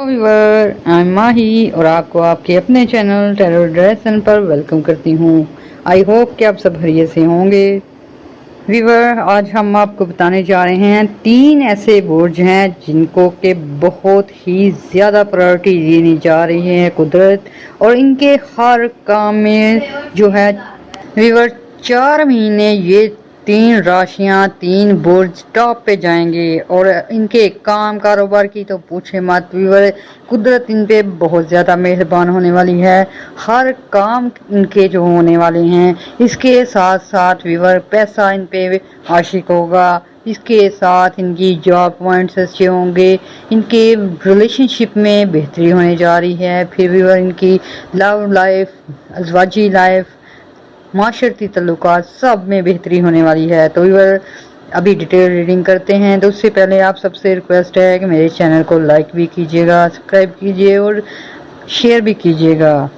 Viewer, I am माही और आपको आपके अपने चैनल टैरो ड्रेसन पर वेलकम करती हूँ। आई होप कि आप सब खैरियत से होंगे। व्यूवर, आज हम आपको बताने जा रहे हैं 3 ऐसे बुर्ज हैं जिनको के बहुत ही ज़्यादा प्रायोरिटी दी जा रही है कुदरत, और इनके हर काम में जो है व्यूवर 4 महीने ये 3 राशियां 3 बुर्ज टॉप पे जाएंगे। और इनके काम कारोबार की तो पूछे मत व्यूवर, कुदरत इन पे बहुत ज़्यादा मेहरबान होने वाली है। हर काम इनके जो होने वाले हैं, इसके साथ साथ व्यूवर पैसा इन पे आशिक होगा। इसके साथ इनकी जॉब पॉइंट्स अच्छे होंगे, इनके रिलेशनशिप में बेहतरी होने जा रही है। फिर व्यूवर इनकी लव लाइफ, अज़वाजी लाइफ, माशरती तल्लुकात सब में बेहतरी होने वाली है। तो व्यूअर अभी डिटेल रीडिंग करते हैं। तो उससे पहले आप सबसे रिक्वेस्ट है कि मेरे चैनल को लाइक भी कीजिएगा, सब्सक्राइब कीजिए और शेयर भी कीजिएगा।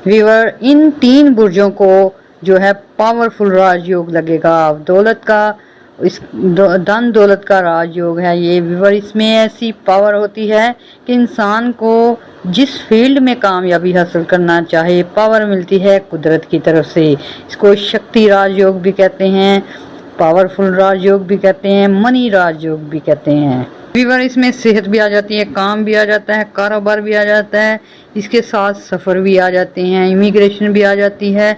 व्यूअर, इन 3 बुर्जों को जो है पावरफुल राजयोग लगेगा। दौलत का धन दौलत का राजयोग है ये व्यूअर। इसमें ऐसी पावर होती है कि इंसान को जिस फील्ड में कामयाबी हासिल करना चाहे, पावर मिलती है कुदरत की तरफ से। इसको शक्ति राजयोग भी कहते हैं, पावरफुल राजयोग भी कहते हैं, मनी राजयोग भी कहते हैं। व्यूअर, इसमें सेहत भी आ जाती है, काम भी आ जाता है, कारोबार भी आ जाता है, इसके साथ सफ़र भी आ जाते हैं, इमिग्रेशन भी आ जाती है।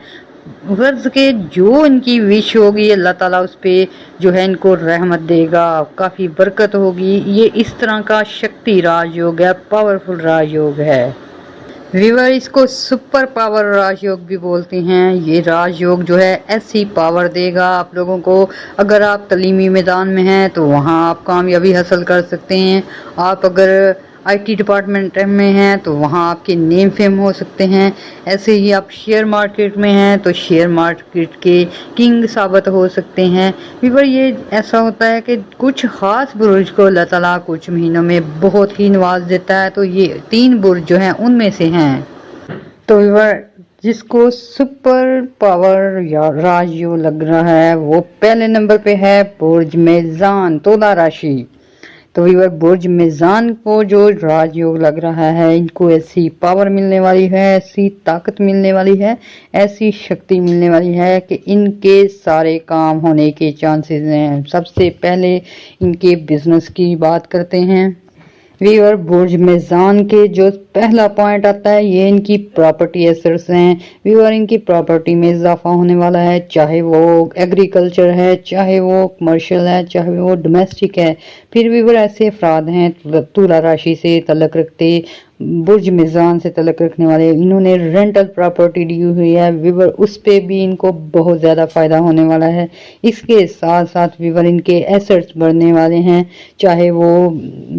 गर्ज के जो इनकी विश होगी अल्लाह ताला उस पर जो है इनको रहमत देगा, काफ़ी बरकत होगी। ये इस तरह का शक्ति राजयोग है, पावरफुल राजयोग है। व्यूअर, इसको सुपर पावर राजयोग भी बोलते हैं। ये राजयोग जो है ऐसी पावर देगा आप लोगों को, अगर आप तलीमी मैदान में हैं तो वहाँ आप कामयाबी हासिल कर सकते हैं। आप अगर आईटी डिपार्टमेंट में हैं तो वहाँ आपके नेम फेम हो सकते हैं। ऐसे ही आप शेयर मार्केट में हैं तो शेयर मार्केट के किंग साबित हो सकते हैं। व्यूअर, ये ऐसा होता है कि कुछ ख़ास बुर्ज को अल्लाह ताला कुछ महीनों में बहुत ही नवाज देता है। तो ये 3 बुर्ज जो हैं उनमें से हैं। तो व्यूअर, जिसको सुपर पावर या राजयोग लग रहा है वो पहले नंबर पे है बुर्ज मेज़ान, तुला राशि। तो व्यूअर, बुर्ज मेज़ान को जो राजयोग लग रहा है, इनको ऐसी पावर मिलने वाली है, ऐसी ताकत मिलने वाली है, ऐसी शक्ति मिलने वाली है कि इनके सारे काम होने के चांसेस हैं। सबसे पहले इनके बिजनेस की बात करते हैं। व्यूअर, बुर्ज मेज़ान के जो पहला पॉइंट आता है ये इनकी प्रॉपर्टी एसेट्स हैं। व्यूअर, इनकी प्रॉपर्टी में इजाफा होने वाला है, चाहे वो एग्रीकल्चर है, चाहे वो कमर्शियल है, चाहे वो डोमेस्टिक है। फिर व्यूअर, ऐसे अफराद हैं तुला राशि से तल्लुक़ रखते, बुर्ज मेज़ान से तल्लुक़ रखने वाले, इन्होंने रेंटल प्रॉपर्टी ली हुई है व्यूअर, उस पे भी इनको बहुत ज़्यादा फ़ायदा होने वाला है। इसके साथ साथ व्यूअर इनके एसेट्स बढ़ने वाले हैं, चाहे वो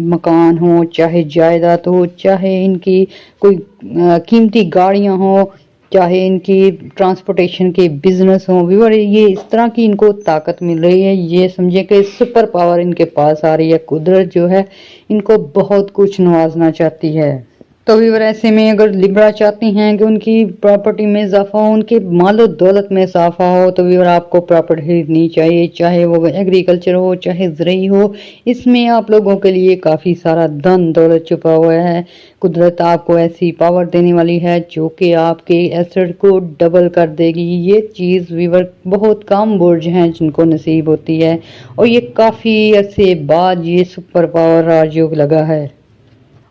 मकान हो, चाहे जायदाद हो, चाहे इनकी कोई कीमती गाड़ियां हो, चाहे इनकी ट्रांसपोर्टेशन के बिजनेस हो। व्यूअर, ये इस तरह की इनको ताकत मिल रही है, ये समझे कि सुपर पावर इनके पास आ रही है। कुदरत जो है इनको बहुत कुछ नवाजना चाहती है। तो व्यूअर, ऐसे में अगर लिब्रा चाहती हैं कि उनकी प्रॉपर्टी में इजाफा हो, उनके मालो दौलत में इजाफा हो, तो व्यूअर आपको प्रॉपर्टी खरीदनी चाहिए, चाहे वो एग्रीकल्चर हो, चाहे ज़रई हो। इसमें आप लोगों के लिए काफ़ी सारा धन दौलत छुपा हुआ है। कुदरत आपको ऐसी पावर देने वाली है जो कि आपके एसेट को डबल कर देगी। ये चीज़ व्यूअर बहुत कम बुर्ज हैं जिनको नसीब होती है, और ये काफ़ी अरसे बाद ये सुपर पावर राजयोग लगा है।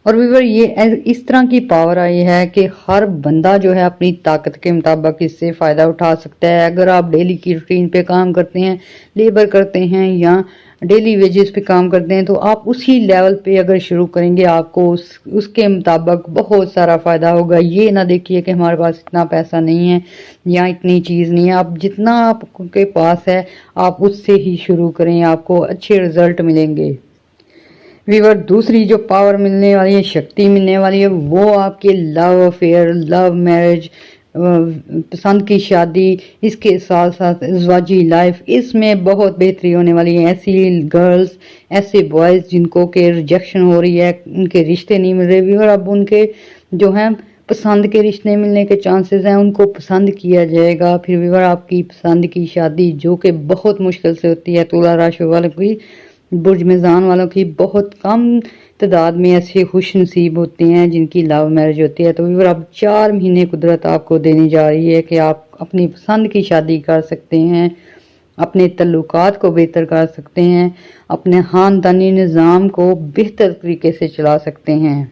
और व्यूअर, ये इस तरह की पावर आई है कि हर बंदा जो है अपनी ताकत के मुताबिक इससे फ़ायदा उठा सकता है। अगर आप डेली की रूटीन पे काम करते हैं, लेबर करते हैं या डेली वेजेस पे काम करते हैं, तो आप उसी लेवल पे अगर शुरू करेंगे आपको उसके मुताबिक बहुत सारा फ़ायदा होगा। ये ना देखिए कि हमारे पास इतना पैसा नहीं है या इतनी चीज़ नहीं है। आप जितना आपके पास है आप उससे ही शुरू करें, आपको अच्छे रिजल्ट मिलेंगे। व्यूअर, दूसरी जो पावर मिलने वाली है, शक्ति मिलने वाली है, वो आपके लव अफेयर, लव मैरिज, पसंद की शादी, इसके साथ साथ अज़वाजी लाइफ, इसमें बहुत बेहतरी होने वाली है। ऐसी गर्ल्स, ऐसे बॉयज़ जिनको के रिजेक्शन हो रही है, उनके रिश्ते नहीं मिल रहे व्यूअर, अब उनके जो हैं पसंद के रिश्ते मिलने के चांसेस हैं, उनको पसंद किया जाएगा। फिर व्यूअर, आपकी पसंद की शादी जो कि बहुत मुश्किल से होती है, तुला राशि वालों की, बुर्ज मेज़ान वालों की बहुत कम تعداد میں ایسے خوش نصیب ہوتے ہیں جن کی لو میرج ہوتی ہے۔ تو ویور اب 4 مہینے قدرت آپ کو دینے جا رہی ہے کہ آپ اپنی پسند کی شادی کر سکتے ہیں، اپنے تعلقات کو بہتر کر سکتے ہیں، اپنے خاندانی نظام کو بہتر طریقے سے چلا سکتے ہیں۔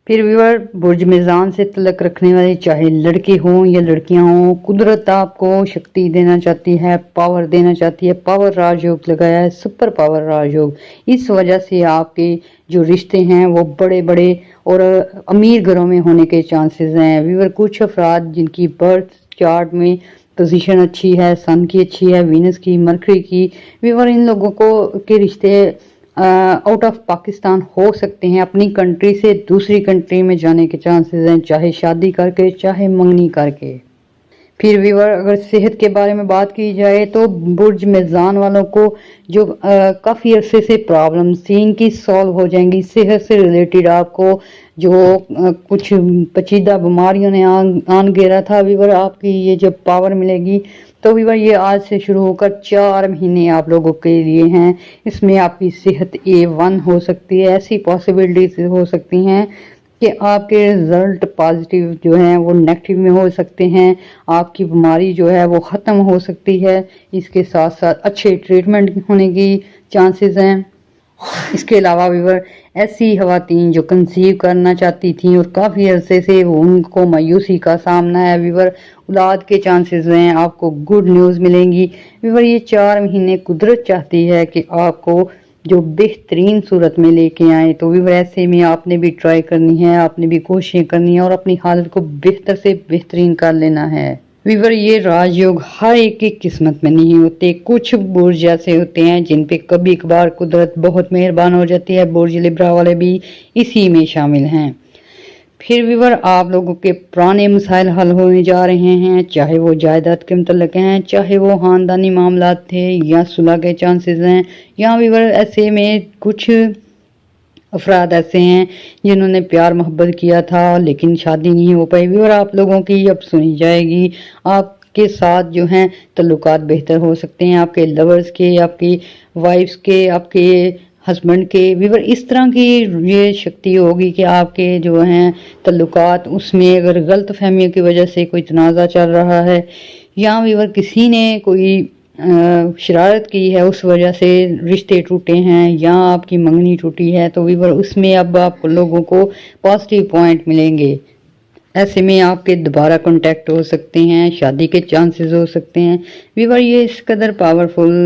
پھر ویور برج میزان سے تعلق رکھنے والے چاہے لڑکے ہوں یا لڑکیاں ہوں، قدرت آپ کو شکتی دینا چاہتی ہے، پاور دینا چاہتی ہے۔ پاور راج یوگ لگایا ہے، سپر پاور راج یوگ۔ اس وجہ سے آپ کے جو رشتے ہیں وہ بڑے بڑے اور امیر گھروں میں ہونے کے چانسز ہیں۔ ویور کچھ افراد جن کی برتھ چارٹ میں پوزیشن اچھی ہے، سن کی اچھی ہے، وینس کی، مرکری کی، ویور ان لوگوں کو کے رشتے آؤٹ آف پاکستان ہو سکتے ہیں، اپنی کنٹری سے دوسری کنٹری میں جانے کے چانسز ہیں، چاہے شادی کر کے چاہے منگنی کر کے۔ پھر ویور اگر صحت کے بارے میں بات کی جائے تو برج میزان والوں کو جو کافی عرصے سے پرابلمز تھی ان کی سالو ہو جائیں گی۔ صحت سے ریلیٹڈ آپ کو جو کچھ پیچیدہ بیماریوں نے آن گھیرا تھا، ویور آپ کی یہ جب پاور ملے گی تو ویور یہ آج سے شروع ہو کر 4 مہینے آپ لوگوں کے لیے ہیں۔ اس میں آپ کی صحت A1 ہو سکتی ہے، ایسی پاسبلٹیز ہو سکتی ہیں کہ آپ کے رزلٹ پازیٹیو جو ہیں وہ نیگیٹو میں ہو سکتے ہیں، آپ کی بیماری جو ہے وہ ختم ہو سکتی ہے، اس کے ساتھ ساتھ اچھے ٹریٹمنٹ ہونے کی چانسز ہیں۔ اس کے علاوہ ویور ایسی خواتین جو کنسیو کرنا چاہتی تھیں اور کافی عرصے سے ان کو مایوسی کا سامنا ہے، ویور اولاد کے چانسز ہیں، آپ کو گڈ نیوز ملیں گی۔ ویور یہ 4 مہینے قدرت چاہتی ہے کہ آپ کو جو بہترین صورت میں لے کے آئیں، تو ویور ایسے میں آپ نے بھی ٹرائی کرنی ہے، آپ نے بھی کوششیں کرنی ہیں اور اپنی حالت کو بہتر سے بہترین کر لینا ہے۔ ویور یہ راج یوگ ہر ایک کی قسمت میں نہیں ہوتے، کچھ برج ایسے ہوتے ہیں جن پہ کبھی کبھار قدرت بہت مہربان ہو جاتی ہے، برج لبرا والے بھی اسی میں شامل ہیں۔ پھر ویور آپ لوگوں کے پرانے مسائل حل ہونے جا رہے ہیں، چاہے وہ جائیداد کے متعلق ہیں، چاہے وہ خاندانی معاملات تھے یا صلح کے چانسز ہیں، یا ویور ایسے میں کچھ افراد ایسے ہیں جنہوں نے پیار محبت کیا تھا لیکن شادی نہیں ہو پائی، ویور آپ لوگوں کی اب سنی جائے گی۔ آپ کے ساتھ جو ہیں تعلقات بہتر ہو سکتے ہیں، آپ کے لورز کے، آپ کی وائفز کے، آپ کے ہسبینڈ کے، ویور اس طرح کی یہ شکتی ہوگی کہ آپ کے جو ہیں تعلقات اس میں اگر غلط فہمیوں کی وجہ سے کوئی تنازع چل رہا ہے یا ویور کسی نے کوئی شرارت کی ہے اس وجہ سے رشتے ٹوٹے ہیں یا آپ کی منگنی ٹوٹی ہے، تو ویور اس میں اب آپ لوگوں کو پازیٹیو پوائنٹ ملیں گے۔ ایسے میں آپ کے دوبارہ کانٹیکٹ ہو سکتے ہیں، شادی کے چانسز ہو سکتے ہیں۔ ویور یہ اس قدر پاورفل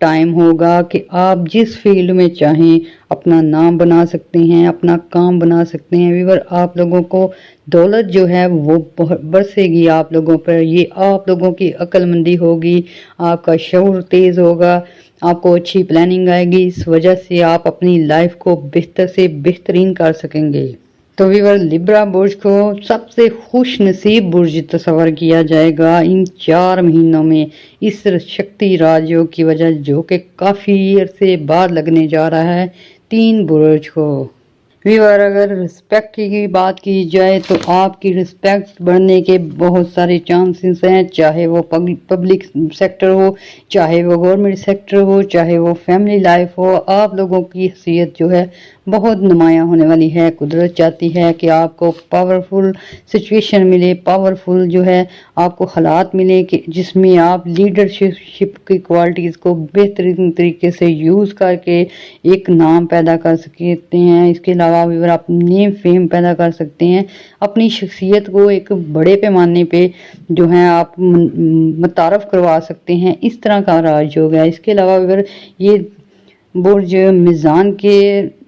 ٹائم ہوگا کہ آپ جس فیلڈ میں چاہیں اپنا نام بنا سکتے ہیں، اپنا کام بنا سکتے ہیں۔ ویور آپ لوگوں کو دولت جو ہے وہ برسے گی آپ لوگوں پر، یہ آپ لوگوں کی عقل مندی ہوگی، آپ کا شعور تیز ہوگا، آپ کو اچھی پلاننگ آئے گی، اس وجہ سے آپ اپنی لائف کو بہتر سے بہترین کر سکیں گے۔ تو ویور لبرا برج کو سب سے خوش نصیب برج تصور کیا جائے گا ان 4 مہینوں میں، اس شکتی راج یوگ کی وجہ جو کہ کافی عرصے بعد لگنے جا رہا ہے 3 برج کو۔ ویور اگر رسپیکٹ کی بات کی جائے تو آپ کی رسپیکٹ بڑھنے کے بہت سارے چانسز ہیں، چاہے وہ پبلک سیکٹر ہو، چاہے وہ گورنمنٹ سیکٹر ہو، چاہے وہ فیملی لائف ہو، آپ لوگوں کی حیثیت جو ہے بہت نمایاں ہونے والی ہے۔ قدرت چاہتی ہے کہ آپ کو پاورفل سچویشن ملے، پاورفل جو ہے آپ کو حالات ملے کہ جس میں آپ لیڈرشپ کی کوالٹیز کو بہترین طریقے سے یوز کر کے ایک نام پیدا کر سکتے ہیں۔ اس کے علاوہ ویور آپ نیم فیم پیدا کر سکتے ہیں، اپنی شخصیت کو ایک بڑے پیمانے پہ جو ہے آپ متعارف کروا سکتے ہیں، اس طرح کا راج یوگ ہے۔ اس کے علاوہ ویور یہ برج میزان کے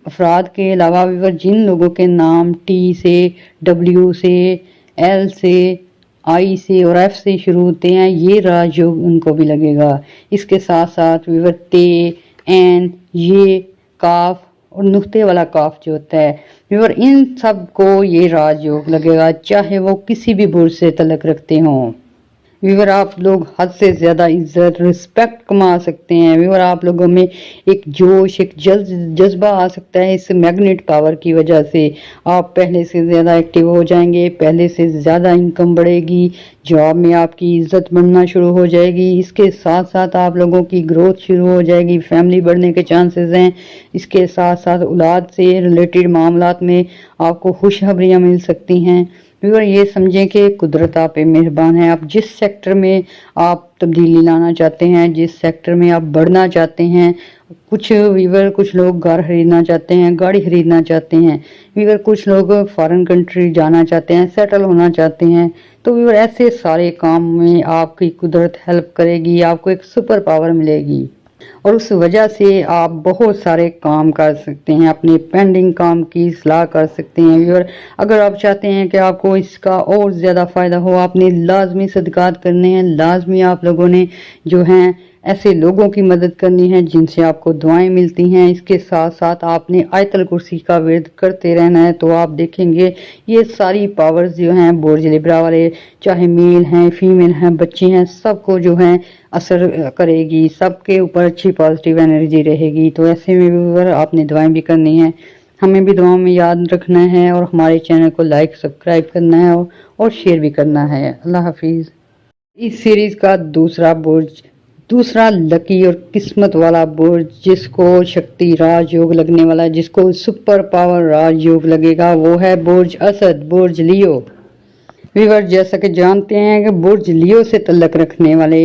افراد کے علاوہ ویور جن لوگوں کے نام ٹی سے، ڈبلیو سے، ایل سے، آئی سے اور ایف سے شروع ہوتے ہیں، یہ راج یوگ ان کو بھی لگے گا۔ اس کے ساتھ ساتھ ویور تے، این، یہ، کاف اور نقطے والا کاف جو ہوتا ہے، ویور ان سب کو یہ راج یوگ لگے گا، چاہے وہ کسی بھی برج سے تعلق رکھتے ہوں۔ व्यूअर आप लोग हद से ज़्यादा इज्जत रिस्पेक्ट कमा सकते हैं। व्यूअर आप लोगों में एक जोश, एक जज्बा आ सकता है इस मैग्नेट पावर की वजह से। आप पहले से ज़्यादा एक्टिव हो जाएंगे, पहले से ज़्यादा इनकम बढ़ेगी, जॉब में आपकी इज्जत बढ़ना शुरू हो जाएगी। इसके साथ साथ आप लोगों की ग्रोथ शुरू हो जाएगी, फैमिली बढ़ने के चांसेस हैं। इसके साथ साथ औलाद से रिलेटेड मामलात में आपको खुशखबरियाँ मिल सकती हैं। व्यूअर ये समझें कि कुदरत आप पे मेहरबान है। आप जिस सेक्टर में आप तब्दीली लाना चाहते हैं, जिस सेक्टर में आप बढ़ना चाहते हैं, कुछ व्यूअर कुछ लोग घर खरीदना चाहते हैं, गाड़ी खरीदना चाहते हैं, व्यूअर कुछ लोग फॉरेन कंट्री जाना चाहते हैं, सेटल होना चाहते हैं। तो व्यूअर ऐसे सारे काम में आपकी कुदरत हेल्प करेगी, आपको एक सुपर पावर मिलेगी और उस वजह से आप बहुत सारे काम कर सकते हैं, अपने पेंडिंग काम की इस्लाह कर सकते हैं। व्यूअर अगर आप चाहते हैं कि आपको इसका और ज़्यादा फ़ायदा हो, आपने लाजमी सदकात करने हैं, लाजमी आप लोगों ने जो हैं ऐसे लोगों की मदद करनी है जिनसे आपको दुआएं मिलती हैं। इसके साथ साथ आपने आयतल कुर्सी का विर्द करते रहना है। तो आप देखेंगे ये सारी पावर्स जो हैं बुर्ज लिब्रा वाले, चाहे मेल हैं, फीमेल हैं, बच्चे हैं, सबको जो हैं असर करेगी, सबके ऊपर अच्छी पॉजिटिव एनर्जी रहेगी। तो ऐसे में भी आपने दुआएं भी करनी है, हमें भी दुआओं में याद रखना है और हमारे चैनल को लाइक सब्सक्राइब करना है और शेयर भी करना है। अल्लाह हाफिज़। इस सीरीज़ का दूसरा लकी और किस्मत वाला बुर्ज जिसको शक्ति राजयोग लगने वाला है, जिसको सुपर पावर राजयोग लगेगा, वो है बुर्ज असद, बुर्ज लियो। व्यूअर जैसा कि जानते हैं कि बुर्ज लियो से तल्लक रखने वाले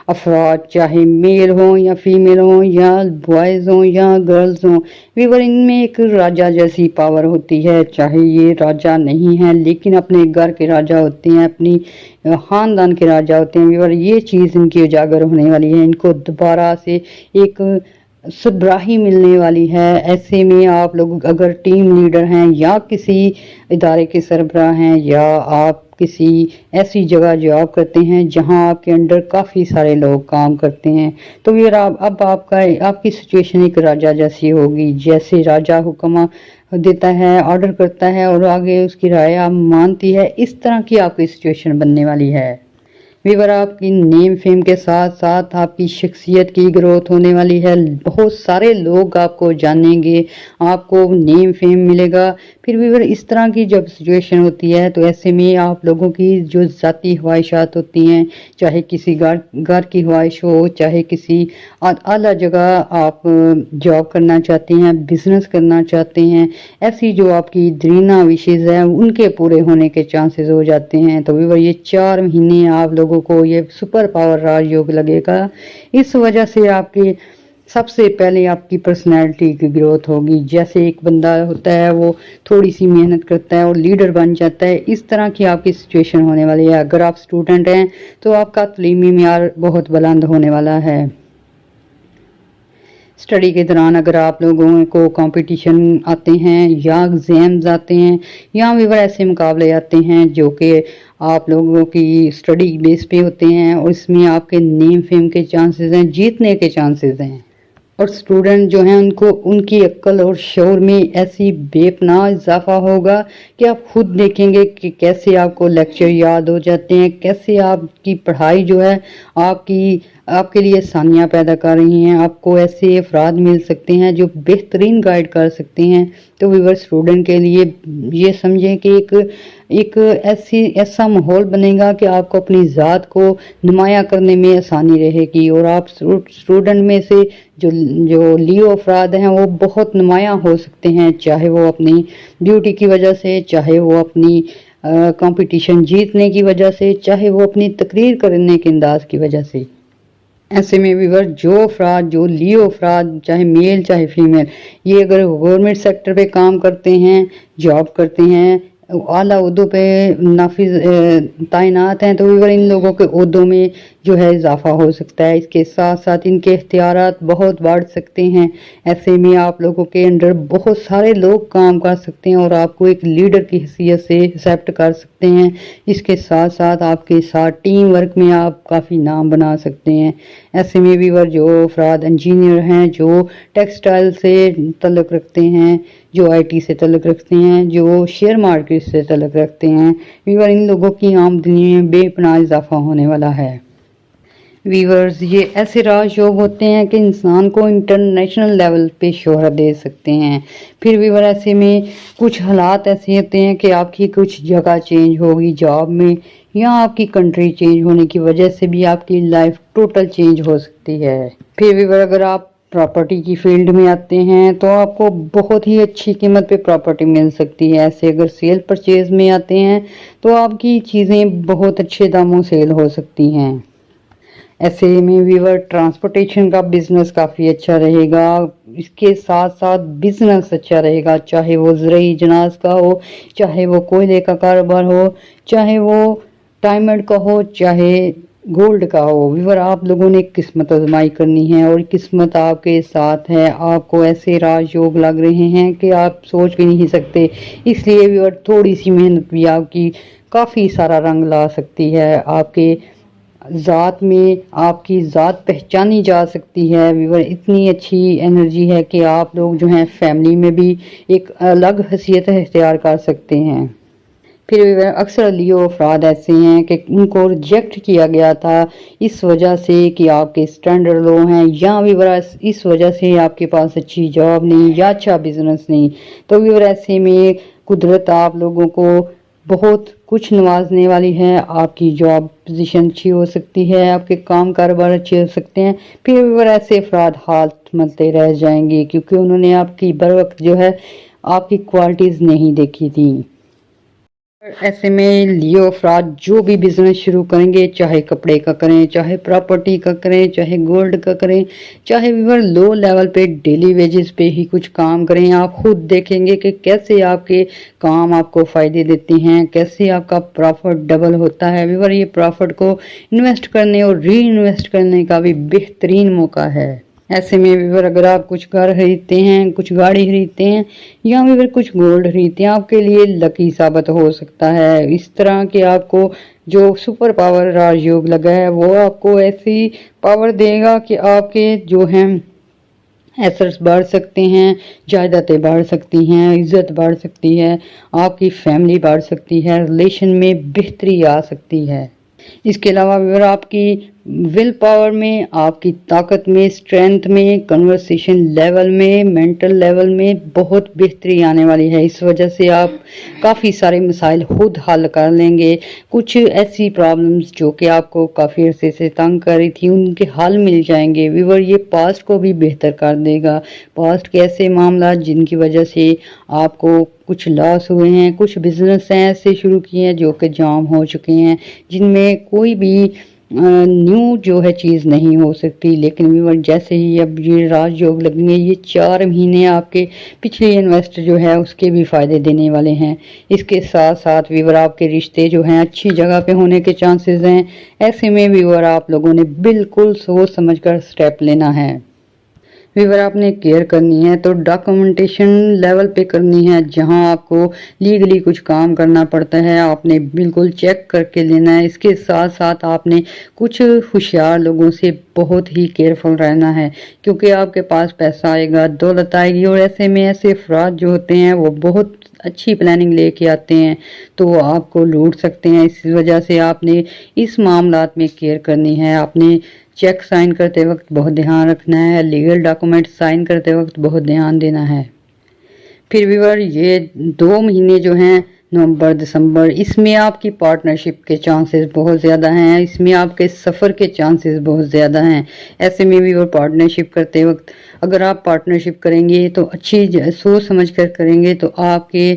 अफराद, चाहे मेल हों या फीमेल हों या बॉयज़ हों या गर्ल्स हों, व्यूअर इनमें एक राजा जैसी पावर होती है। चाहे ये राजा नहीं है लेकिन अपने घर के राजा होते हैं, अपनी ख़ानदान के राजा होते हैं। व्यूअर ये चीज़ इनकी उजागर होने वाली है, इनको दोबारा से एक सबराही मिलने वाली है। ऐसे में आप लोग अगर टीम लीडर हैं या किसी इदारे के सरबराह हैं या आप किसी ऐसी जगह जॉब करते हैं जहां आपके अंडर काफ़ी सारे लोग काम करते हैं, तो फिर अब आपकी सिचुएशन एक राजा जैसी होगी। जैसे राजा हुक्म देता है, ऑर्डर करता है और आगे उसकी राय आप मानती है, इस तरह की आपकी सिचुएशन बनने वाली है। व्यूअर आपकी नेम फेम के साथ साथ आपकी शख्सियत की ग्रोथ होने वाली है। बहुत सारे लोग आपको जानेंगे, आपको नेम फेम मिलेगा। फिर व्यूअर इस तरह की जब सिचुएशन होती है तो ऐसे में आप लोगों की जो ज़ाती ख्वाहिशात होती हैं, चाहे किसी घर की ख्वाहिश हो, चाहे किसी आला जगह आप जॉब करना चाहते हैं, बिजनेस करना चाहते हैं, ऐसी जो आपकी ड्रीना विशेज़ हैं उनके पूरे होने के चांसेस हो जाते हैं। तो व्यूअर ये 4 महीने आप लोगों को ये सुपर पावर राजयोग लगेगा। इस वजह से आपके सबसे पहले आपकी पर्सनैलिटी की ग्रोथ होगी। जैसे एक बंदा होता है वो थोड़ी सी मेहनत करता है और लीडर बन जाता है, इस तरह की आपकी सिचुएशन होने वाली है। अगर आप स्टूडेंट हैं तो आपका तलीमी मेयार बहुत बुलंद होने वाला है। स्टडी के दौरान अगर आप लोगों को कंपटीशन आते हैं या एग्ज़ाम्स आते हैं या भी ऐसे मुकाबले आते हैं जो कि आप लोगों की स्टडी बेस पे होते हैं और इसमें आपके नेम फेम के चांसेस हैं, जीतने के चांसेस हैं। और स्टूडेंट जो हैं उनको उनकी अक्ल और शऊर में ऐसी बेपनाह इजाफा होगा कि आप खुद देखेंगे कि कैसे आपको लेक्चर याद हो जाते हैं, कैसे आपकी पढ़ाई जो है आपके लिए आसानियाँ पैदा कर रही हैं। आपको ऐसे अफराद मिल सकते हैं जो बेहतरीन गाइड कर सकते हैं। तो व्यूअर स्टूडेंट के लिए ये समझें कि एक ऐसा माहौल बनेगा कि आपको अपनी ज़ात को नुमाया करने में आसानी रहेगी और आप स्टूडेंट में से जो लियो अफराद हैं वो बहुत नुमाया हो सकते हैं, चाहे वो अपनी ब्यूटी की वजह से, चाहे वो अपनी कंपटीशन जीतने की वजह से, चाहे वो अपनी तकरीर करने के अंदाज की वजह से। ऐसे में व्यूअर जो लियो अफराद, चाहे मेल चाहे फीमेल, ये अगर गवर्नमेंट सेक्टर पे काम करते हैं, जॉब करते हैं, आला उहदों पे नाफिज तैनात हैं, तो व्यूअर इन लोगों के उहदों में जो है इजाफा हो सकता है। इसके साथ साथ इनके इख्तियारात बहुत बढ़ सकते हैं। ऐसे में आप लोगों के अंडर बहुत सारे लोग काम कर सकते हैं और आपको एक लीडर की हैसियत से एक्सेप्ट कर सकते हैं। इसके साथ साथ आपके साथ टीम वर्क में आप काफ़ी नाम बना सकते हैं। ऐसे में व्यूअर जो अफराद इंजीनियर हैं, जो टेक्सटाइल से तल्लुक़ रखते हैं, जो IT से ताल्लुक़ रखते हैं, जो शेयर मार्केट से ताल्लुक़ रखते हैं। व्यूअर, इन लोगों की आमदनी में बेपनाह इजाफा होने वाला है। व्यूअर्स, ये ऐसे राजयोग होते हैं कि इंसान को इंटरनेशनल लेवल पे शोहरत दे सकते हैं। फिर व्यूअर, ऐसे में कुछ हालात ऐसे होते हैं कि आपकी कुछ जगह चेंज होगी जॉब में, या आपकी कंट्री चेंज होने की वजह से भी आपकी लाइफ टोटल चेंज हो सकती है। फिर व्यूअर, अगर आप प्रॉपर्टी की फील्ड में आते हैं तो आपको बहुत ही अच्छी कीमत पे प्रॉपर्टी मिल सकती है। ऐसे अगर सेल परचेज में आते हैं तो आपकी चीज़ें बहुत अच्छे दामों सेल हो सकती हैं। ऐसे में व्यूअर, ट्रांसपोर्टेशन का बिजनेस काफ़ी अच्छा रहेगा। इसके साथ साथ बिजनेस अच्छा रहेगा, चाहे वो ज़रूरी जनाज का हो, चाहे वो कोयले का कारोबार हो, चाहे वो डायमंड का हो, चाहे गोल्ड का हो। व्यूअर, आप लोगों ने किस्मत आजमाई करनी है और किस्मत आपके साथ है। आपको ऐसे राजयोग लग रहे हैं कि आप सोच भी नहीं सकते। इसलिए व्यूअर, थोड़ी सी मेहनत भी आपकी काफ़ी सारा रंग ला सकती है। आपके ज़ात में आपकी ज़ात पहचानी जा सकती है। व्यूअर, इतनी अच्छी एनर्जी है कि आप लोग जो हैं फैमिली में भी एक अलग हैसियत इख्तियार कर सकते हैं। फिर व्यूअर, अक्सर लियो अफराद ऐसे हैं कि उनको रिजेक्ट किया गया था इस वजह से कि आपके स्टैंडर्ड लो हैं, या व्यूअर इस वजह से आपके पास अच्छी जॉब नहीं या अच्छा बिजनेस नहीं। तो व्यूअर, ऐसे में कुदरत आप लोगों को बहुत कुछ नवाजने वाली है। आपकी जॉब पोजीशन अच्छी हो सकती है, आपके काम कारोबार अच्छे हो सकते हैं। फिर व्यूअर, ऐसे अफराद हाथ मलते रह जाएंगे क्योंकि उन्होंने आपकी बर वक्त जो है आपकी क्वालिटीज़ नहीं देखी थी। ऐसे में लियो अफराद जो भी बिजनेस शुरू करेंगे, चाहे कपड़े का करें, चाहे प्रॉपर्टी का करें, चाहे गोल्ड का करें, चाहे व्यूअर लो लेवल पे डेली वेजेस पे ही कुछ काम करें, आप खुद देखेंगे कि कैसे आपके काम आपको फ़ायदे देते हैं, कैसे आपका प्रॉफिट डबल होता है। व्यूअर, ये प्रॉफिट को इन्वेस्ट करने और री इन्वेस्ट करने का भी बेहतरीन मौका है। ऐसे में व्यूअर, अगर आप कुछ घर खरीदते हैं, कुछ गाड़ी खरीदते हैं, या व्यूअर कुछ गोल्ड खरीदते हैं, आपके लिए लकी साबित हो सकता है। इस तरह के आपको जो सुपर पावर राजयोग लगा है वो आपको ऐसी पावर देगा कि आपके जो हैं एसेट्स बढ़ सकते हैं, जायदादें बढ़ सकती हैं, इज्जत बढ़ सकती है, आपकी फैमिली बढ़ सकती है, रिलेशन में बेहतरी आ सकती है। इसके अलावा व्यूअर, आपकी विल पावर में, आपकी ताकत में, स्ट्रेंथ में, कन्वर्सेशन लेवल में, मेंटल लेवल में बहुत बेहतरी आने वाली है। इस वजह से आप काफ़ी सारे मसाइल खुद हल कर लेंगे। कुछ ऐसी प्रॉब्लम्स जो कि आपको काफ़ी अरसे से तंग कर रही थी, उनके हल मिल जाएंगे। व्यूअर, ये पास्ट को भी बेहतर कर देगा। पास्ट के ऐसे मामला जिनकी वजह से आपको कुछ लॉस हुए हैं, कुछ बिजनेस हैं ऐसे शुरू किए हैं जो कि जाम हो चुके हैं, जिनमें कोई भी न्यू जो है चीज़ नहीं हो सकती। लेकिन व्यूअर, जैसे ही अब ये राजयोग लगेंगे, ये 4 महीने आपके पिछले इन्वेस्ट जो है उसके भी फ़ायदे देने वाले हैं। इसके साथ साथ व्यूअर, आपके रिश्ते जो हैं अच्छी जगह पे होने के चांसेस हैं। ऐसे में व्यूअर, आप लोगों ने बिल्कुल सोच समझकर स्टेप लेना है। व्यूअर, आपने केयर करनी है तो डॉक्यूमेंटेशन लेवल पे करनी है। जहां आपको लीगली कुछ काम करना पड़ता है, आपने बिल्कुल चेक करके लेना है। इसके साथ साथ आपने कुछ होशियार लोगों से बहुत ही केयरफुल रहना है, क्योंकि आपके पास पैसा आएगा, दौलत आएगी, और ऐसे में ऐसे अफराद जो होते हैं वो बहुत अच्छी प्लानिंग लेके आते हैं तो आपको लूट सकते हैं। इस वजह से आपने इस मामलात में केयर करनी है। आपने चेक साइन करते वक्त बहुत ध्यान रखना है, लीगल डॉक्यूमेंट साइन करते वक्त बहुत ध्यान देना है। फिर व्यूअर, ये 2 महीने जो हैं नवंबर दिसंबर, इसमें आपकी पार्टनरशिप के चांसेस बहुत ज़्यादा हैं, इसमें आपके सफ़र के चांसेस बहुत ज़्यादा हैं। ऐसे में व्यूअर, पार्टनरशिप करते वक्त अगर आप पार्टनरशिप करेंगे तो अच्छी सोच समझ कर करेंगे तो आपके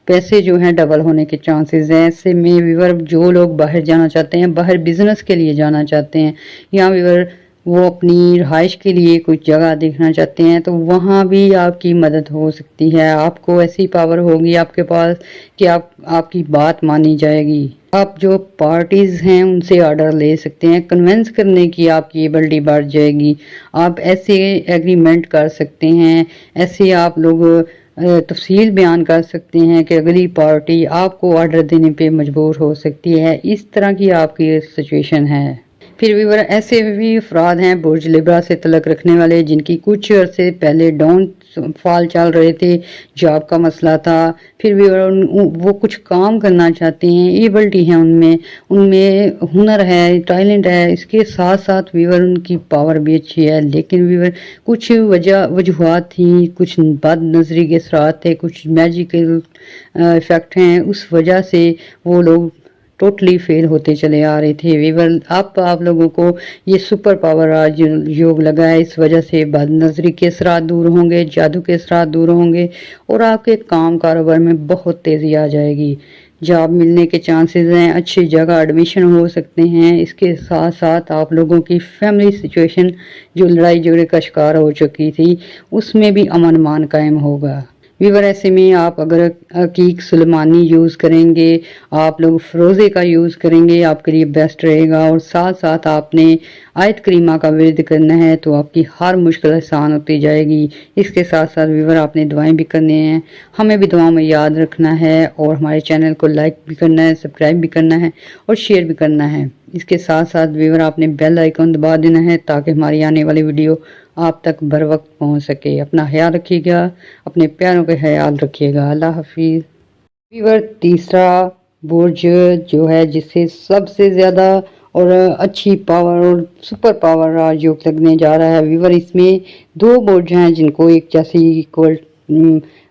पैसे जो हैं डबल होने के चांसेस हैं। ऐसे में व्यूअर, जो लोग बाहर जाना चाहते हैं, बाहर बिजनेस के लिए जाना चाहते हैं, या व्यूअर वो अपनी रहाइश के लिए कुछ जगह देखना चाहते हैं, तो वहाँ भी आपकी मदद हो सकती है। आपको ऐसी पावर होगी आपके पास कि आपकी बात मानी जाएगी। आप जो पार्टीज़ हैं उनसे ऑर्डर ले सकते हैं, कन्विंस करने की आपकी एबिलिटी बढ़ जाएगी। आप ऐसे एग्रीमेंट कर सकते हैं, ऐसे आप लोग तफसील बयान कर सकते हैं कि अगली पार्टी आपको ऑर्डर देने पे मजबूर हो सकती है। इस तरह की आपकी सिचुएशन है। फिर भी ऐसे भी अफराद हैं बुर्ज लिब्रा से तलक रखने वाले जिनकी कुछ अरसे पहले डाउन फॉल चल रहे थे, जॉब का मसला था, फिर भी वो कुछ काम करना चाहते हैं, एबिलिटी है उनमें उनमें हुनर है, टैलेंट है, इसके साथ साथ वीवर उनकी पावर भी अच्छी है, लेकिन वीवर कुछ वजूहत थी, कुछ बद नजरी के असरात थे, कुछ मैजिकल इफेक्ट हैं, उस वजह से वो लोग टोटली फेल होते चले आ रहे थे। वीवर आप लोगों को ये सुपर पावर आज योग लगा है, इस वजह से बदनजरी के असरात दूर होंगे, जादू के असरात दूर होंगे और आपके काम कारोबार में बहुत तेज़ी आ जाएगी। जॉब मिलने के चांसेस हैं, अच्छी जगह एडमिशन हो सकते हैं। इसके साथ साथ आप लोगों की फैमिली सिचुएशन जो लड़ाई झगड़े का शिकार हो चुकी थी उसमें भी अमन मान कायम होगा। वीवर ऐसे में आप अगर अकीक सुलेमानी यूज़ करेंगे, आप लोग फ़रोज़े का यूज़ करेंगे, आपके लिए बेस्ट रहेगा। और साथ साथ आपने आयत करीमा का विर्द करना है तो आपकी हर मुश्किल आसान होती जाएगी। इसके साथ साथ वीवर आपने दुआएं भी करनी हैं, हमें भी दुआओं में याद रखना है और हमारे चैनल को लाइक भी करना है, सब्सक्राइब भी करना है और शेयर भी करना है। इसके साथ साथ वीवर आपने बेल आइकन दबा देना है ताकि हमारी आने वाली वीडियो आप तक बर वक्त पहुँच सके। अपना ख्याल रखिएगा, अपने प्यारों का ख्याल रखिएगा। अल्लाह हाफिज़। वीवर तीसरा बुर्ज जो है जिससे सबसे ज़्यादा और अच्छी पावर और सुपर पावर राजयोग लगने जा रहा है वीवर, इसमें दो बुर्ज हैं जिनको एक जैसी इक्वल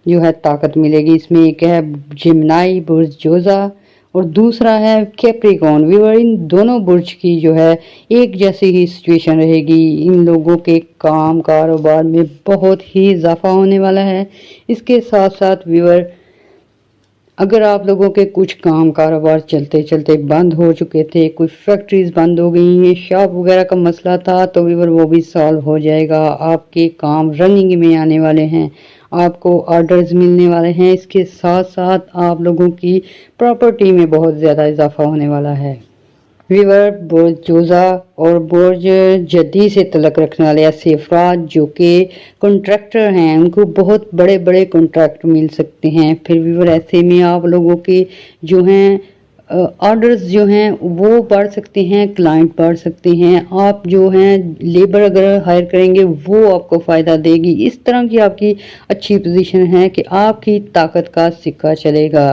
जो है ताकत मिलेगी। इसमें एक है जिमनाई बुर्ज जोजा और दूसरा है कैप्रिकॉर्न। वीवर इन दोनों बुर्ज की जो है एक जैसी ही सिचुएशन रहेगी। इन लोगों के काम कारोबार में बहुत ही इजाफा होने वाला है। इसके साथ साथ वीवर अगर आप लोगों के कुछ काम कारोबार चलते चलते बंद हो चुके थे, कोई फैक्ट्रीज बंद हो गई हैं, शॉप वगैरह का मसला था, तो वीवर वो भी सॉल्व हो जाएगा। आपके काम रनिंग में आने वाले हैं, आपको ऑर्डर्स मिलने वाले हैं। इसके साथ साथ आप लोगों की प्रॉपर्टी में बहुत ज़्यादा इजाफा होने वाला है। वीवर बुर्ज जोजा और बुर्ज जद्दी से तलक रखने वाले ऐसे अफराद जो कि कॉन्ट्रैक्टर हैं, उनको बहुत बड़े बड़े कॉन्ट्रैक्ट मिल सकते हैं। फिर वीवर ऐसे में आप लोगों के जो हैं ऑर्डर्स जो हैं वो बढ़ सकते हैं, क्लाइंट बढ़ सकते हैं। आप जो हैं लेबर अगर हायर करेंगे वो आपको फ़ायदा देगी। इस तरह की आपकी अच्छी पोजीशन है कि आपकी ताकत का सिक्का चलेगा।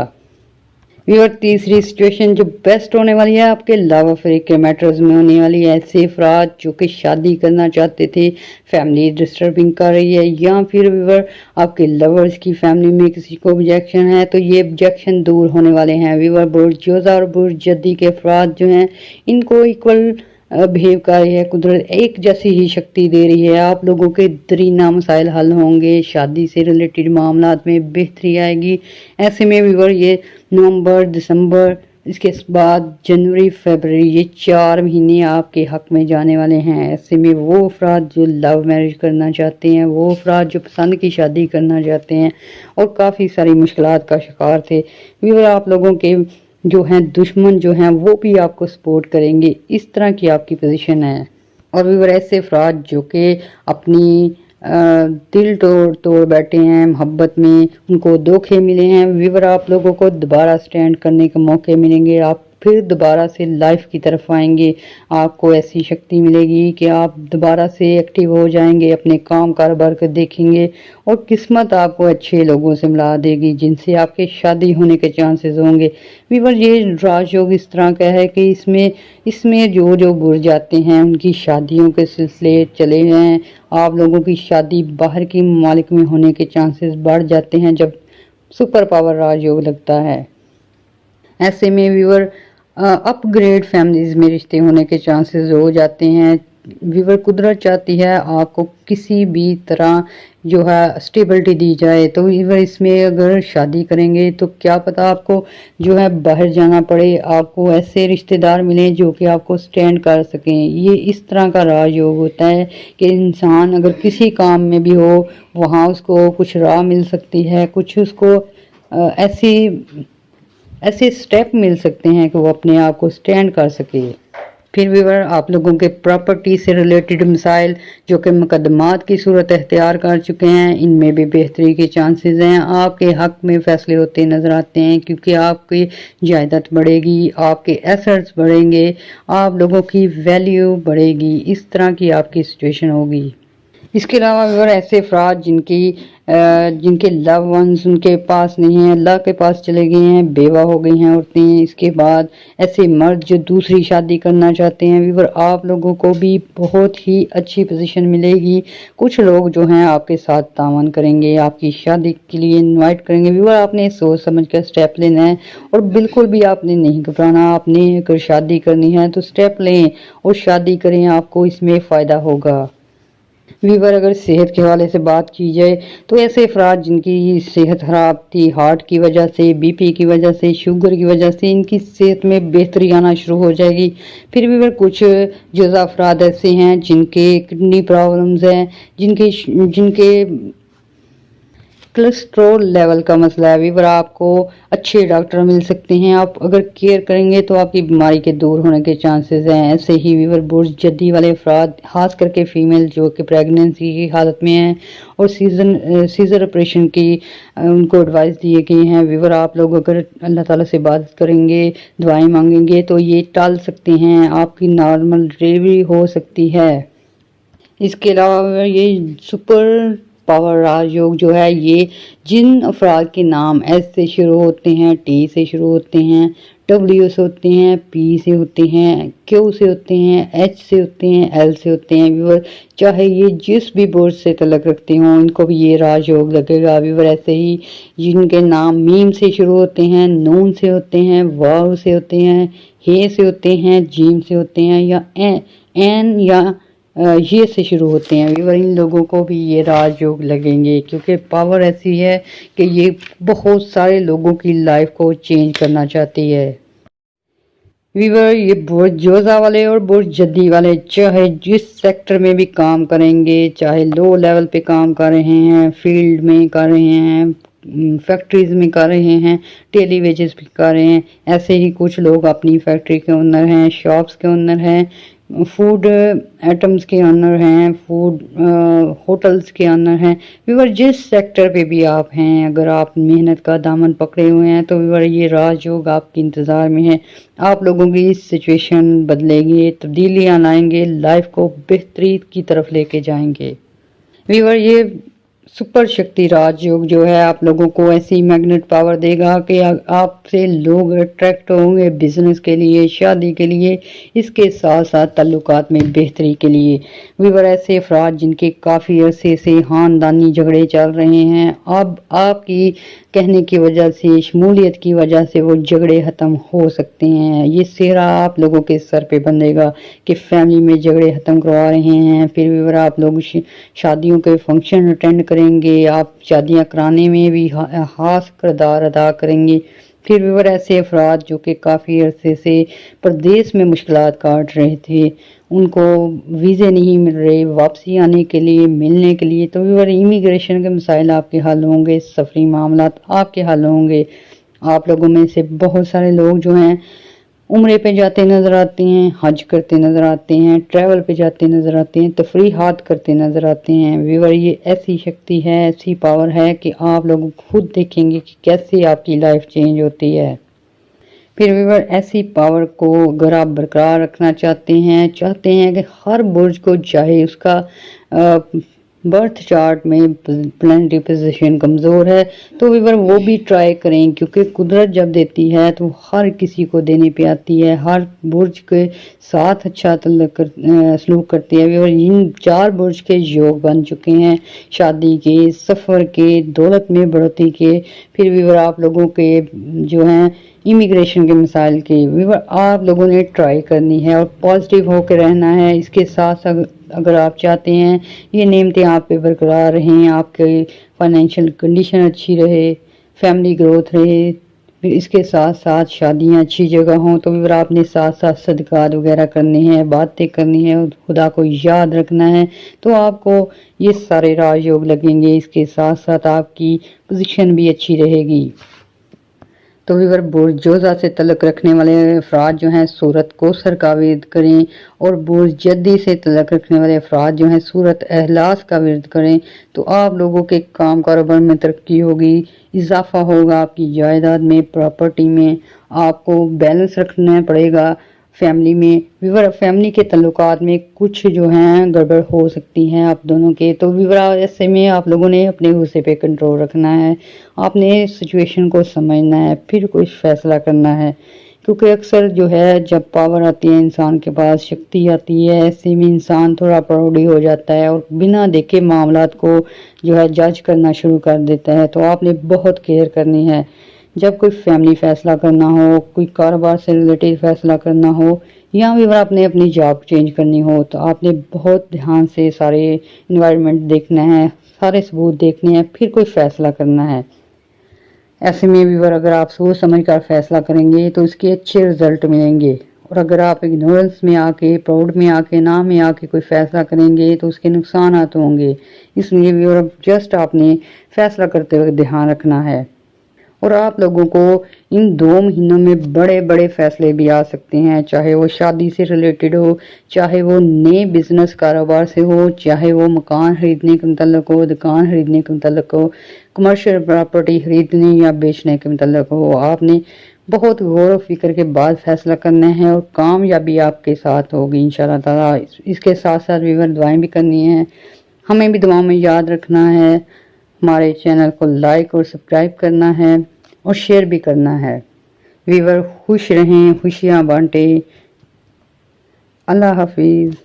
वीवर तीसरी सिचुएशन जो बेस्ट होने वाली है आपके लव अफेयर के मैटर्स में होने वाली है। ऐसे अफराद जो कि शादी करना चाहते थे, फैमिली डिस्टर्बिंग कर रही है, या फिर वीवर आपके लवर्स की फैमिली में किसी को ऑब्जेक्शन है तो ये ऑब्जेक्शन दूर होने वाले हैं। वीवर बुर्ज जोजा और बुर्ज जद्दी के अफराद जो हैं इनको इक्वल बिहेव कर रही है, कुदरत एक जैसी ही शक्ति दे रही है। आप लोगों के दरीना मसाइल हल होंगे, शादी से रिलेटेड मामलात में बेहतरी आएगी। ऐसे में वीवर ये नवंबर दिसंबर इसके बाद जनवरी फरवरी ये 4 महीने आपके हक में जाने वाले हैं। ऐसे में वो अफराद जो लव मैरिज करना चाहते हैं, वो अफराद जो पसंद की शादी करना चाहते हैं और काफ़ी सारी मुश्किलात का शिकार थे, वीवर आप लोगों के जो हैं दुश्मन जो हैं वो भी आपको सपोर्ट करेंगे। इस तरह की आपकी पोजीशन है। और वीवर ऐसे अफराद जो कि अपनी दिल तोड़ बैठे हैं मोहब्बत में, उनको धोखे मिले हैं, वीवर आप लोगों को दोबारा स्टैंड करने के मौके मिलेंगे। आप फिर दोबारा से लाइफ की तरफ आएंगे, आपको ऐसी शक्ति मिलेगी कि आप दोबारा से एक्टिव हो जाएंगे, अपने काम कारोबार को देखेंगे और किस्मत आपको अच्छे लोगों से मिला देगी जिनसे आपके शादी होने के चांसेस होंगे। वीवर ये राजयोग इस तरह का है कि इसमें जो बुर्ज जाते हैं उनकी शादियों के सिलसिले चले हैं। आप लोगों की शादी बाहर की ममालिक में होने के चांसेस बढ़ जाते हैं जब सुपर पावर राजयोग लगता है। ऐसे में वीवर अपग्रेड फैमिलीज में रिश्ते होने के चांसेस हो जाते हैं। वीवर कुदरत चाहती है आपको किसी भी तरह जो है स्टेबिलिटी दी जाए, तो वीवर इसमें अगर शादी करेंगे तो क्या पता आपको जो है बाहर जाना पड़े, आपको ऐसे रिश्तेदार मिलें जो कि आपको स्टैंड कर सकें। ये इस तरह का राजयोग होता है कि इंसान अगर किसी काम में भी हो वहाँ उसको कुछ राह मिल सकती है, कुछ उसको ऐसे स्टेप मिल सकते हैं कि वो अपने आप को स्टैंड कर सके। फिर व्यूअर आप लोगों के प्रॉपर्टी से रिलेटेड मसाइल जो कि मुकदमात की सूरत अख्तियार कर चुके हैं, इनमें भी बेहतरी के चांसेस हैं। आपके हक में फैसले होते नजर आते हैं क्योंकि आपकी जायदाद बढ़ेगी, आपके एसेट्स बढ़ेंगे, आप लोगों की वैल्यू बढ़ेगी। इस तरह की आपकी सिचुएशन होगी। इसके अलावा व्यूअर ऐसे अफराद जिनके लव वंस उनके पास नहीं है, अल्लाह के पास चले गए हैं, बेवा हो गई हैं औरतें, इसके बाद ऐसे मर्द जो दूसरी शादी करना चाहते हैं, व्यूअर आप लोगों को भी बहुत ही अच्छी पोजीशन मिलेगी। कुछ लोग जो हैं आपके साथ तावन करेंगे, आपकी शादी के लिए इनवाइट करेंगे। व्यूअर आपने सोच समझ कर स्टेप लेना है और बिल्कुल भी आपने नहीं घबराना। आपने अगर शादी करनी है तो स्टेप लें और शादी करें, आपको इसमें फ़ायदा होगा। वीवर अगर सेहत के हवाले से बात की जाए तो ऐसे अफराद जिनकी सेहत खराब थी, हार्ट की वजह से, बीपी की वजह से, शुगर की वजह से, इनकी सेहत में बेहतरी आना शुरू हो जाएगी। फिर वीवर कुछ जुज़ा अफराद ऐसे हैं जिनके किडनी प्रॉब्लम्स हैं, जिनके कोलेस्ट्रॉल लेवल का मसला है। वीवर आपको अच्छे डॉक्टर मिल सकते हैं, आप अगर केयर करेंगे तो आपकी बीमारी के दूर होने के चांसेस हैं। ऐसे ही वीवर बुर्ज जद्दी वाले अफराद, खास करके फीमेल जो कि प्रेगनेंसी की हालत में हैं और सीजर ऑपरेशन की उनको एडवाइस दिए गए हैं। वीवर आप लोग अगर अल्लाह ताला से इबादत करेंगे, दुआएं मांगेंगे तो ये टाल सकते हैं, आपकी नॉर्मल डिलीवरी हो सकती है। इसके अलावा ये सुपर पावर राजयोग जो है, ये जिन अफराद के नाम एस से शुरू होते हैं, टी से शुरू होते हैं, डब्ल्यू से होते हैं, पी से होते हैं, क्यू से होते हैं, एच से होते हैं, एल से होते हैं, व्यूअर चाहे ये जिस भी बोर्ड से तलक रखते हों इनको भी ये राजयोग लगेगा। व्यूअर ऐसे ही जिनके नाम मीम से शुरू होते हैं, नून से होते हैं, वाव से होते हैं, हे से होते हैं, जीम से होते हैं या एन या ये से शुरू होते हैं, व्यूअर इन लोगों को भी ये राजयोग लगेंगे क्योंकि पावर ऐसी है कि ये बहुत सारे लोगों की लाइफ को चेंज करना चाहती है। व्यूअर ये बुर्ज जोजा वाले और बुर्ज जद्दी वाले चाहे जिस सेक्टर में भी काम करेंगे, चाहे लो लेवल पे काम कर रहे हैं, फील्ड में कर रहे हैं, फैक्ट्रीज में कर रहे हैं, डेली वेजेस भी कर रहे हैं, ऐसे ही कुछ लोग अपनी फैक्ट्री के ओनर हैं, शॉप्स के ओनर हैं, फूड आइटम्स के ऑनर हैं, फूड होटल्स के ऑनर हैं। व्यूअर जिस सेक्टर पे भी आप हैं, अगर आप मेहनत का दामन पकड़े हुए हैं तो व्यूअर ये राजयोग आपके इंतज़ार में है। आप लोगों की सिचुएशन बदलेगी, तब्दीलियां लाएंगे, लाइफ को बेहतरी की तरफ लेके जाएंगे। व्यूअर ये सुपर शक्ति राजयोग जो है आप लोगों को ऐसी मैग्नेट पावर देगा कि आपसे लोग अट्रैक्ट होंगे बिजनेस के लिए, शादी के लिए, इसके साथ साथ ताल्लुकात में बेहतरी के लिए। व्यूअर ऐसे अफराद जिनके काफ़ी अरसे से खानदानी झगड़े चल रहे हैं, अब आपकी कहने की वजह से, शमूलियत की वजह से वो झगड़े ख़त्म हो सकते हैं। ये सेहरा आप लोगों के सर पे बंधेगा कि फैमिली में झगड़े ख़त्म करवा रहे हैं। फिर व्यूअर आप लोग शादियों के फंक्शन अटेंड करेंगे, आप शादियां कराने में भी खास किरदार अदा करेंगे। फिर व्यूअर ऐसे अफराद जो कि काफ़ी अरसे से प्रदेश में मुश्किलात काट रहे थे, उनको वीज़े नहीं मिल रहे वापसी आने के लिए, मिलने के लिए, तो व्यूअर इमिग्रेशन के मसाइल आपके हल होंगे, सफरी मामलात आपके हल होंगे। आप लोगों में से बहुत सारे लोग जो हैं उम्रे पे जाते नज़र आते हैं, हज करते नज़र आते हैं, ट्रैवल पे जाते नज़र आते हैं, तफरीहात करते नज़र आते हैं। व्यूअर ये ऐसी शक्ति है, ऐसी पावर है कि आप लोग खुद देखेंगे कि कैसे आपकी लाइफ चेंज होती है। फिर व्यूअर ऐसी पावर को अगर आप बरकरार रखना चाहते हैं कि हर बुर्ज को चाहे उसका बर्थ चार्ट में प्लानिटरी पोजीशन कमज़ोर है तो व्यूअर वो भी ट्राई करें, क्योंकि कुदरत जब देती है तो हर किसी को देने पे आती है, हर बुर्ज के साथ अच्छा सलूक करती है। व्यूअर इन 4 बुर्ज के योग बन चुके हैं, शादी के, सफ़र के, दौलत में बढ़ोतरी के। फिर व्यूअर आप लोगों के जो हैं इमिग्रेशन के मसाइल के, व्यूअर आप लोगों ने ट्राई करनी है और पॉजिटिव होकर रहना है। इसके साथ अगर आप चाहते हैं ये नेमतें आप पे बरकरार रहें, आपके फाइनेंशियल कंडीशन अच्छी रहे, फैमिली ग्रोथ रहे, फिर इसके साथ साथ शादियां अच्छी जगह हों, तो फिर आपने साथ साथ सदकात वगैरह करने हैं, बातें करनी है, खुदा को याद रखना है, तो आपको ये सारे राजयोग लगेंगे। इसके साथ साथ आपकी पोजीशन भी अच्छी रहेगी। तो व्यूअर बुर्जोजा से तल्लुक़ रखने वाले अफराद जो हैं सूरत कोसर का विर्द करें, और बुर्जद्दी से तल्लुक़ रखने वाले अफराद जो हैं सूरत अहलास का विर्द करें, तो आप लोगों के काम कारोबार में तरक्की होगी, इजाफा होगा आपकी जायदाद में, प्रॉपर्टी में। आपको बैलेंस रखना पड़ेगा फैमिली में। व्यूअर फैमिली के तल्लुकात में कुछ जो हैं गड़बड़ हो सकती हैं आप दोनों के, तो व्यूअर ऐसे में आप लोगों ने अपने गुस्से पे कंट्रोल रखना है, आपने सिचुएशन को समझना है, फिर कोई फैसला करना है। क्योंकि अक्सर जो है जब पावर आती है इंसान के पास, शक्ति आती है, ऐसे में इंसान थोड़ा प्राउडी हो जाता है और बिना देखे मामलात को जो है जज करना शुरू कर देता है। तो आपने बहुत केयर करनी है। जब कोई फैमिली फैसला करना हो, कोई कारोबार से रिलेटेड फैसला करना हो, या भी अगर आपने अपनी जॉब चेंज करनी हो, तो आपने बहुत ध्यान से सारे इन्वायरमेंट देखना है, सारे सबूत देखने हैं, फिर कोई फैसला करना है। ऐसे में भी अगर आप सोच समझ कर फैसला करेंगे तो इसके अच्छे रिजल्ट मिलेंगे, और अगर आप इग्नोरेंस में आके, प्राउड में आके, ना में आके कोई फैसला करेंगे तो उसके नुकसानात होंगे। इसलिए भी जस्ट आपने फैसला करते वक्त ध्यान रखना है। और आप लोगों को इन 2 महीनों में बड़े बड़े फैसले भी आ सकते हैं, चाहे वो शादी से रिलेटेड हो, चाहे वो नए बिजनेस कारोबार से हो, चाहे वो मकान खरीदने के मुतल्लिक हो, दुकान खरीदने के मुतल्लिक हो, कमर्शियल प्रॉपर्टी खरीदने या बेचने के मुतल्लिक हो। आपने बहुत गौर व फिक्र के बाद फैसला करना है और कामयाबी आपके साथ होगी इंशाअल्लाह ताला। इसके साथ साथ व्यूअर दुआएं भी करनी है, हमें भी दुआओं में याद रखना है, हमारे चैनल को लाइक और सब्सक्राइब करना है और शेयर भी करना है। व्यूअर खुश रहें, खुशियाँ बांटें। अल्लाह हाफिज़।